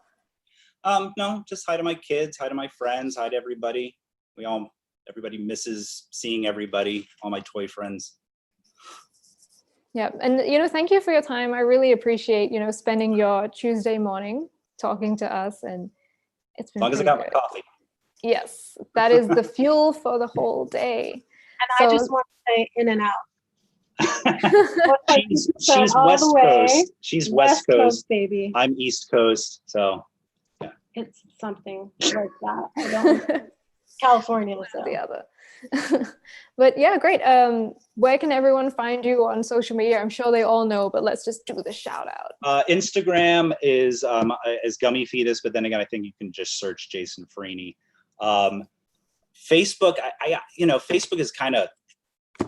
No, just hi to my kids, hi to my friends, hi to everybody. Everybody misses seeing everybody, all my toy friends. Yeah, and thank you for your time. I really appreciate spending your Tuesday morning talking to us, and it's been as long as I got my coffee. Yes, that is the fuel for the whole day. And I just want to say in and out. she's West Coast. She's West Coast, baby. I'm East Coast, so yeah. It's something like that. I don't California is the other. But yeah, great. Where can everyone find you on social media? I'm sure they all know, but let's just do the shout out. Instagram is Gummy Fetus, but then again, I think you can just search Jason Freeny. Facebook, Facebook is kind of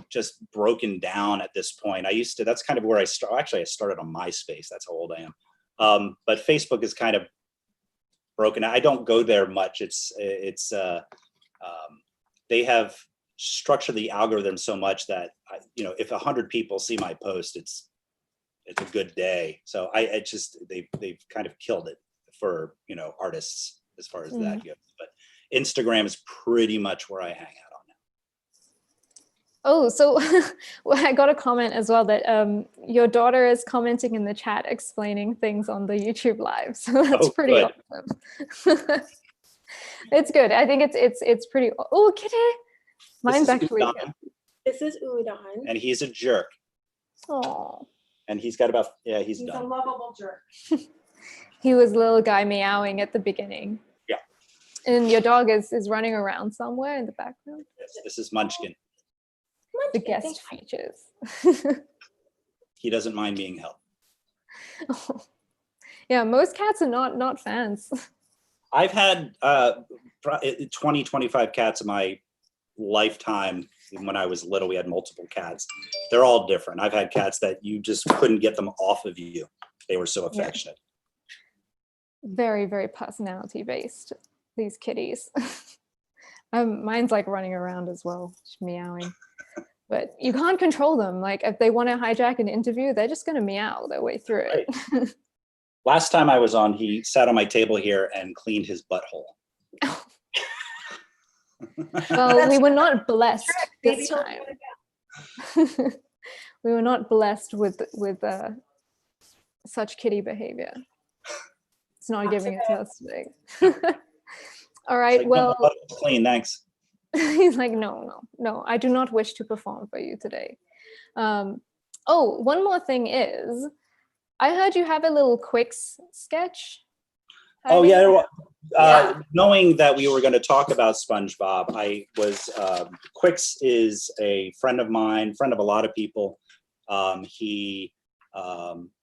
just broken down at this point. That's kind of where I started. Actually, I started on MySpace. That's how old I am. But Facebook is kind of broken. I don't go there much. They have structured the algorithm so much that, if 100 people see my post, it's a good day. So they've kind of killed it for, artists as far as that goes. But Instagram is pretty much where I hang out on now. Oh, so well, I got a comment as well that your daughter is commenting in the chat, explaining things on the YouTube live. So that's pretty awesome. It's good. I think it's pretty. Oh, kitty. Mine's actually good. This is Udon. And he's a jerk. Oh. And he's got about, he's a done. lovable jerk. He was little guy meowing at the beginning. Yeah. And your dog is running around somewhere in the background. Yes, this is Munchkin. The guest features. He doesn't mind being held. Oh. Yeah, most cats are not fans. I've had 20, 25 cats in my lifetime. When I was little, we had multiple cats. They're all different. I've had cats that you just couldn't get them off of you. They were so affectionate. Yeah. Very, very personality based, these kitties. Mine's like running around as well, just meowing. But you can't control them. Like if they want to hijack an interview, they're just going to meow their way through it. Right. Last time I was on, he sat on my table here and cleaned his butthole. Well, we were not blessed this time. We were not blessed with such kitty behavior. It's not giving it to us today. All right, like, well. No, clean, thanks. He's like, no, I do not wish to perform for you today. Oh, one more thing is, I heard you have a little Quicks sketch. Oh, yeah. Knowing that we were going to talk about SpongeBob, Quicks is a friend of mine, friend of a lot of people. He,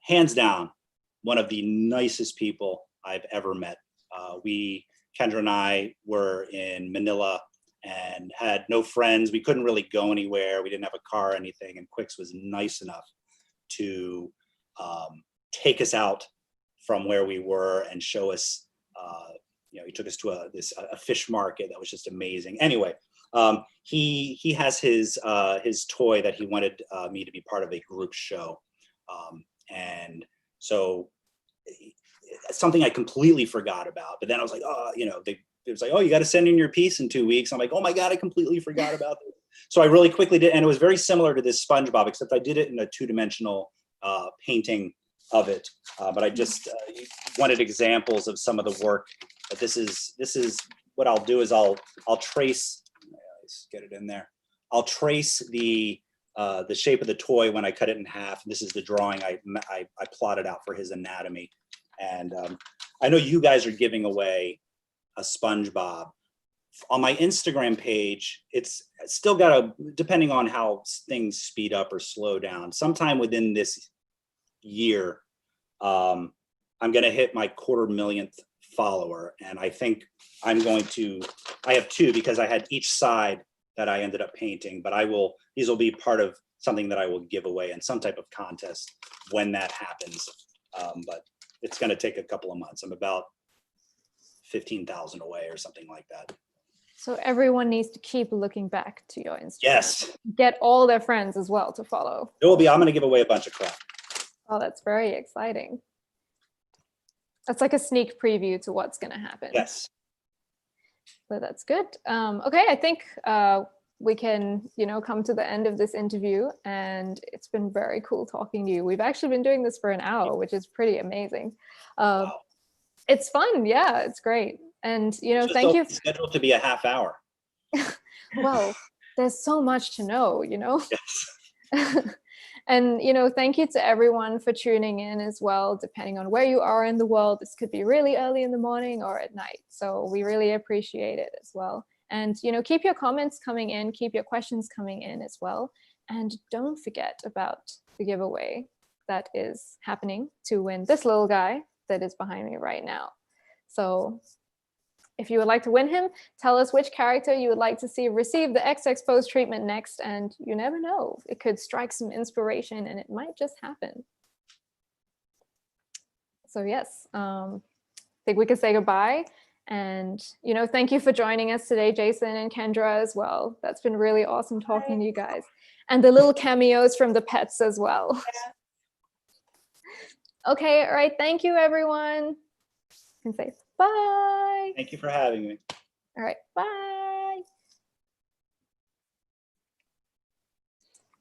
hands down, one of the nicest people I've ever met. Kendra and I were in Manila and had no friends. We couldn't really go anywhere. We didn't have a car or anything. And Quicks was nice enough to take us out from where we were and show us, he took us to a fish market that was just amazing. Anyway, he has his toy that he wanted me to be part of a group show. And so something I completely forgot about. But then I was like, oh, you know, it was like, oh, you got to send in your piece in 2 weeks. I'm like, oh my God, I completely forgot about this. So I really quickly did. And it was very similar to this Spongebob, except I did it in a 2-dimensional painting of it. But I just wanted examples of some of the work. But this is what I'll do is I'll trace, let's get it in there. I'll trace the shape of the toy when I cut it in half. This is the drawing I plotted out for his anatomy. And I know you guys are giving away a Spongebob. On my Instagram page, it's still got to, depending on how things speed up or slow down, sometime within this year, I'm going to hit my 250,000th follower. And I think I have 2 because I had each side that I ended up painting, but these will be part of something that I will give away in some type of contest when that happens. But it's going to take a couple of months. I'm about 15,000 away or something like that. So everyone needs to keep looking back to your Instagram. Yes. Get all their friends as well to follow. I'm going to give away a bunch of crap. Oh, that's very exciting. That's like a sneak preview to what's going to happen. Yes. So that's good. Okay, I think we can, come to the end of this interview, and it's been very cool talking to you. We've actually been doing this for an hour, which is pretty amazing. Wow. It's fun. Yeah, it's great. And, thank you. Scheduled to be a half hour. Well, there's so much to know, Yes. And, thank you to everyone for tuning in as well, depending on where you are in the world. This could be really early in the morning or at night. So we really appreciate it as well. And, keep your comments coming in, keep your questions coming in as well. And don't forget about the giveaway that is happening to win this little guy that is behind me right now. So if you would like to win him, tell us which character you would like to see receive the XXPOSED treatment next, and you never know, it could strike some inspiration and it might just happen. So yes, I think we can say goodbye. And, thank you for joining us today, Jason and Kendra as well. That's been really awesome talking to you guys. And the little cameos from the pets as well. Okay, all right, thank you, everyone. You can say bye. Thank you for having me. All right, bye.